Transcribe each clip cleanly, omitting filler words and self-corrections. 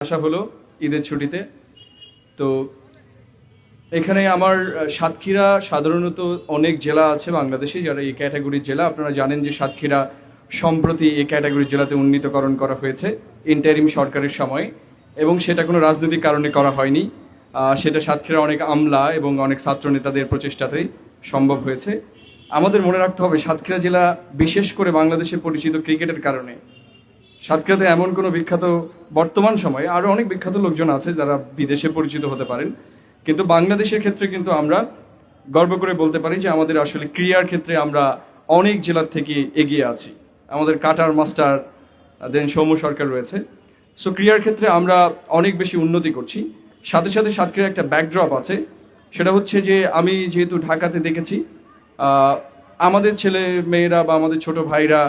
আসা হলো ঈদের ছুটিতে। তো এখানে আমার সাতক্ষীরা সাধারণত অনেক জেলা আছে বাংলাদেশে যারা এই ক্যাটাগরির জেলা। আপনারা জানেন যে সাতক্ষীরা সম্প্রতি এই ক্যাটাগরির জেলাতে উন্নীতকরণ করা হয়েছে ইন্টারিম সরকারের সময়, এবং সেটা কোনো রাজনৈতিক কারণে করা হয়নি। সেটা সাতক্ষীরা অনেক আমলা এবং অনেক ছাত্র নেতাদের প্রচেষ্টাতেই সম্ভব হয়েছে। আমাদের মনে রাখতে হবে সাতক্ষীরা জেলা বিশেষ করে বাংলাদেশে পরিচিত ক্রিকেটের কারণে। সাতক্ষীরাতে এমন কোনো বিখ্যাত বর্তমান সময়ে আরও অনেক বিখ্যাত লোকজন আছে যারা বিদেশে পরিচিত হতে পারেন, কিন্তু বাংলাদেশের ক্ষেত্রে কিন্তু আমরা গর্ব করে বলতে পারি যে আমাদের আসলে ক্রীড়ার ক্ষেত্রে আমরা অনেক জেলার থেকে এগিয়ে আছি। আমাদের কাটার মাস্টার দেন সৌম্য সরকার রয়েছে। সো ক্রীড়ার ক্ষেত্রে আমরা অনেক বেশি উন্নতি করছি। সাথে সাথে সাতক্ষীরার একটা ব্যাকড্রপ আছে, সেটা হচ্ছে যে আমি যেহেতু ঢাকাতে দেখেছি আমাদের ছেলে মেয়েরা বা আমাদের ছোট ভাইরা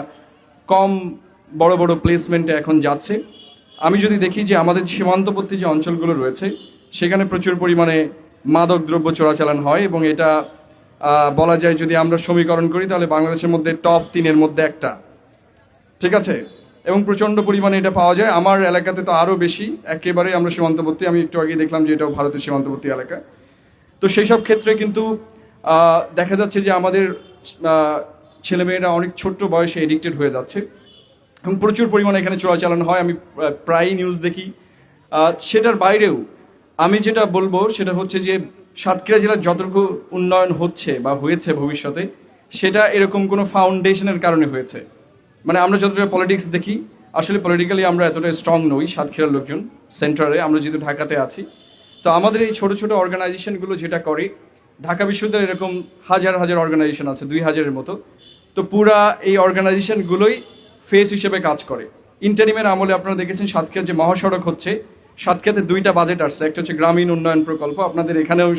কম বড় বড় প্লেসমেন্টে এখন যাচ্ছে। আমি যদি দেখি যে আমাদের সীমান্তবর্তী যে অঞ্চলগুলো রয়েছে সেখানে প্রচুর পরিমাণে মাদক দ্রব্য চোরাচালান হয়, এবং এটা বলা যায় যদি আমরা সমীকরণ করি তাহলে বাংলাদেশের মধ্যে টপ 3-এর মধ্যে একটা, ঠিক আছে, এবং প্রচণ্ড পরিমাণে এটা পাওয়া যায়। আমার এলাকাতে তো আরও বেশি, একেবারেই আমরা সীমান্তবর্তী। আমি একটু আগে দেখলাম যে এটাও ভারতের সীমান্তবর্তী এলাকা। তো সেই সব ক্ষেত্রে কিন্তু দেখা যাচ্ছে যে আমাদের ছেলেমেয়েরা অনেক ছোট্ট বয়সে এডিক্টেড হয়ে যাচ্ছে এবং প্রচুর পরিমাণে এখানে চোরাচালান হয়। আমি প্রায়ই নিউজ দেখি। সেটার বাইরেও আমি যেটা বলবো সেটা হচ্ছে যে সাতক্ষীরা জেলার যতটুকু উন্নয়ন হচ্ছে বা হয়েছে ভবিষ্যতে, সেটা এরকম কোনো ফাউন্ডেশনের কারণে হয়েছে। মানে আমরা যতটা পলিটিক্স দেখি, আসলে পলিটিক্যালি আমরা এতটা স্ট্রং নই সাতক্ষীরার লোকজন সেন্ট্রালে, আমরা যেহেতু ঢাকাতে আছি। তো আমাদের এই ছোট ছোট অর্গানাইজেশনগুলো যেটা করে, ঢাকা বিশ্ববিদ্যালয়ে এরকম হাজার হাজার অর্গানাইজেশন আছে, 2000-এর মতো। তো পুরা এই অর্গানাইজেশনগুলোই ফেস হিসেবে কাজ করে। ইন্টারিমের আমলে আপনারা দেখেছেন সাতক্ষীরা যে মহাসড়ক হচ্ছে, সাতক্ষীরাতে 2টা বাজেট আসছে। একটা হচ্ছে গ্রামীণ উন্নয়ন প্রকল্প, আপনাদের এখানেও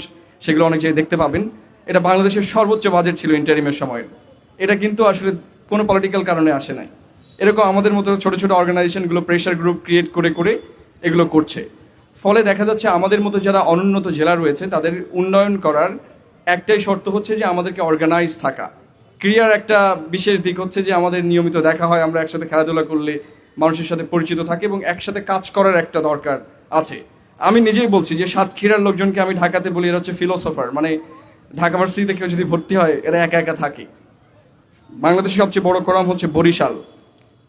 সেগুলো অনেক জায়গায় দেখতে পাবেন। এটা বাংলাদেশের সর্বোচ্চ বাজেট ছিল ইন্টারিমের সময়। এটা কিন্তু আসলে কোনো পলিটিক্যাল কারণে আসে নাই। এরকম আমাদের মতো ছোটো ছোটো অর্গানাইজেশনগুলো প্রেশার গ্রুপ ক্রিয়েট করে করে এগুলো করছে। ফলে দেখা যাচ্ছে আমাদের মতো যারা অনুন্নত জেলা রয়েছে তাদের উন্নয়ন করার একটাই শর্ত হচ্ছে যে আমাদেরকে অর্গানাইজ থাকা। ক্রিয়ার একটা বিশেষ দিক হচ্ছে যে আমাদের নিয়মিত দেখা হয়, আমরা একসাথে খেলাধুলা করলে মানুষের সাথে পরিচিত থাকি এবং একসাথে কাজ করার একটা দরকার আছে। আমি নিজেই বলছি যে সাতক্ষীরার লোকজনকে আমি ঢাকাতে বলি এরা হচ্ছে ফিলোসফার। মানে ঢাকা ভার্সিটিতে কেউ যদি ভর্তি হয় এরা একা একা থাকে। বাংলাদেশের সবচেয়ে বড় কোরাম হচ্ছে বরিশাল।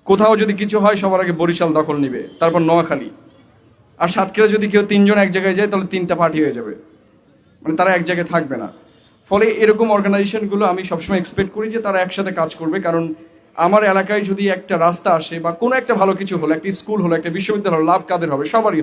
কোথাও যদি কিছু হয় সবার আগে বরিশাল দখল নিবে, তারপর নোয়াখালী। আর সাতক্ষীরা যদি কেউ 3 জন এক জায়গায় যায় তাহলে 3টা পার্টি হয়ে যাবে, মানে তারা এক জায়গায় থাকবে না। ফলে এরকম অর্গানাইজেশনগুলো আমি সবসময় এক্সপেক্ট করি যে তারা একসাথে কাজ করবে। কারণ আমার এলাকায় যদি একটা রাস্তা আসে বা কোনো একটা ভালো কিছু হলো, একটা স্কুল হলো, একটা বিশ্ববিদ্যালয় হলো, লাভ কাদের হবে? সবারই।